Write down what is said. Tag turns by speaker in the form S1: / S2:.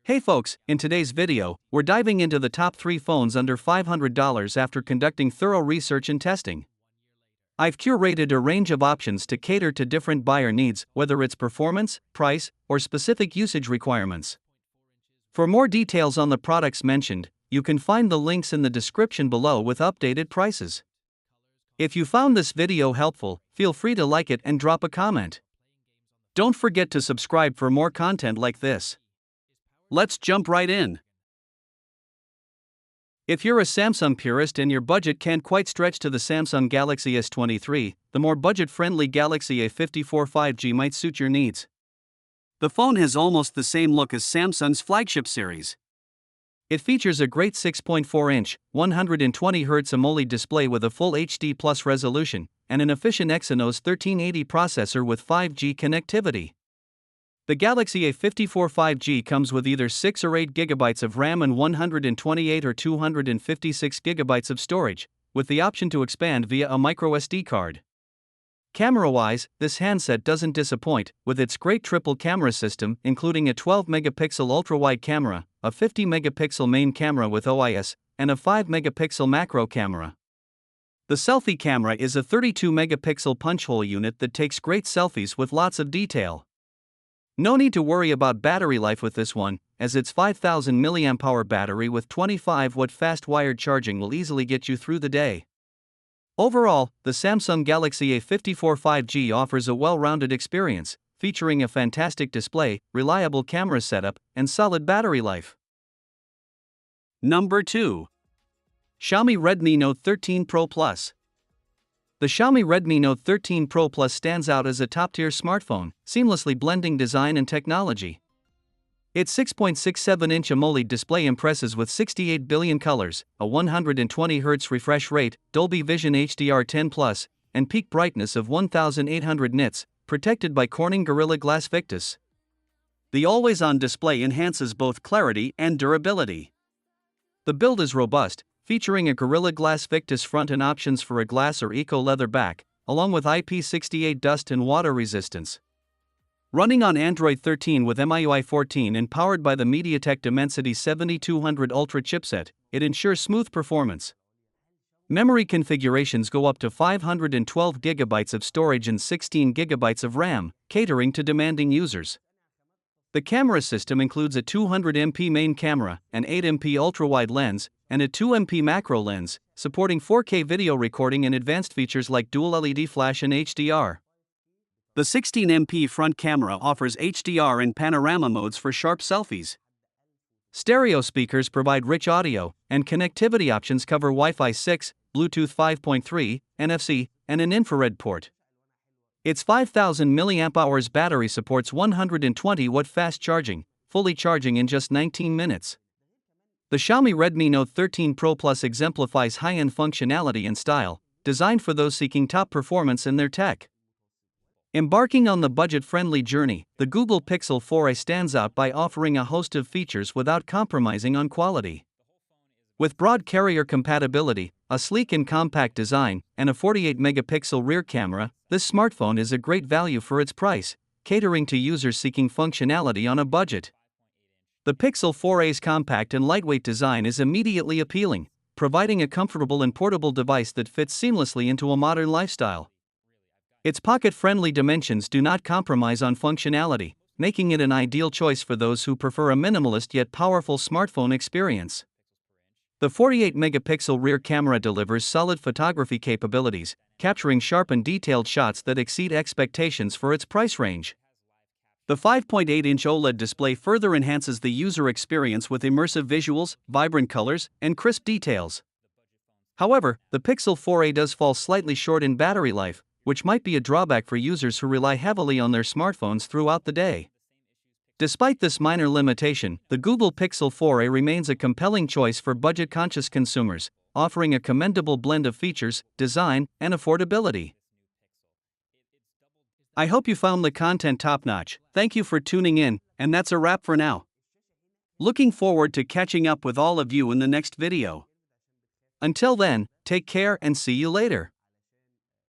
S1: Hey folks, in today's video, we're diving into the top 3 phones under $500 after conducting thorough research and testing. I've curated a range of options to cater to different buyer needs, whether it's performance, price, or specific usage requirements. For more details on the products mentioned, you can find the links in the description below with updated prices. If you found this video helpful, feel free to like it and drop a comment. Don't forget to subscribe for more content like this. Let's jump right in. If you're a Samsung purist and your budget can't quite stretch to the Samsung Galaxy S23, the more budget-friendly Galaxy A54 5G might suit your needs. The phone has almost the same look as Samsung's flagship series. It features a great 6.4-inch, 120Hz AMOLED display with a full HD Plus resolution, and an efficient Exynos 1380 processor with 5G connectivity. The Galaxy A54 5G comes with either 6 or 8 GB of RAM and 128 or 256 GB of storage, with the option to expand via a microSD card. Camera-wise, this handset doesn't disappoint, with its great triple camera system including a 12-megapixel ultra-wide camera, a 50-megapixel main camera with OIS, and a 5-megapixel macro camera. The selfie camera is a 32-megapixel punch-hole unit that takes great selfies with lots of detail. No need to worry about battery life with this one, as its 5000 mAh battery with 25W fast wired charging will easily get you through the day. Overall, the Samsung Galaxy A54 5G offers a well-rounded experience, featuring a fantastic display, reliable camera setup, and solid battery life. Number 2. Xiaomi Redmi Note 13 Pro Plus. The Xiaomi Redmi Note 13 Pro Plus stands out as a top-tier smartphone, seamlessly blending design and technology. Its 6.67-inch AMOLED display impresses with 68 billion colors, a 120Hz refresh rate, Dolby Vision HDR10+, and peak brightness of 1800 nits, protected by Corning Gorilla Glass Victus. The always-on display enhances both clarity and durability. The build is robust, featuring a Gorilla Glass Victus front and options for a glass or eco-leather back, along with IP68 dust and water resistance. Running on Android 13 with MIUI 14 and powered by the MediaTek Dimensity 7200 Ultra chipset, it ensures smooth performance. Memory configurations go up to 512 GB of storage and 16 GB of RAM, catering to demanding users. The camera system includes a 200MP main camera, an 8MP ultra-wide lens, and a 2MP macro lens, supporting 4K video recording and advanced features like dual LED flash and HDR. The 16MP front camera offers HDR and panorama modes for sharp selfies. Stereo speakers provide rich audio, and connectivity options cover Wi-Fi 6, Bluetooth 5.3, NFC, and an infrared port. Its 5000 mAh battery supports 120W fast charging, fully charging in just 19 minutes. The Xiaomi Redmi Note 13 Pro Plus exemplifies high-end functionality and style, designed for those seeking top performance in their tech. Embarking on the budget-friendly journey, the Google Pixel 4a stands out by offering a host of features without compromising on quality. With broad carrier compatibility, a sleek and compact design, and a 48-megapixel rear camera, this smartphone is a great value for its price, catering to users seeking functionality on a budget. The Pixel 4a's compact and lightweight design is immediately appealing, providing a comfortable and portable device that fits seamlessly into a modern lifestyle. Its pocket-friendly dimensions do not compromise on functionality, making it an ideal choice for those who prefer a minimalist yet powerful smartphone experience. The 48-megapixel rear camera delivers solid photography capabilities, capturing sharp and detailed shots that exceed expectations for its price range. The 5.8-inch OLED display further enhances the user experience with immersive visuals, vibrant colors, and crisp details. However, the Pixel 4a does fall slightly short in battery life, which might be a drawback for users who rely heavily on their smartphones throughout the day. Despite this minor limitation, the Google Pixel 4a remains a compelling choice for budget-conscious consumers, offering a commendable blend of features, design, and affordability. I hope you found the content top-notch. Thank you for tuning in, and that's a wrap for now. Looking forward to catching up with all of you in the next video. Until then, take care and see you later.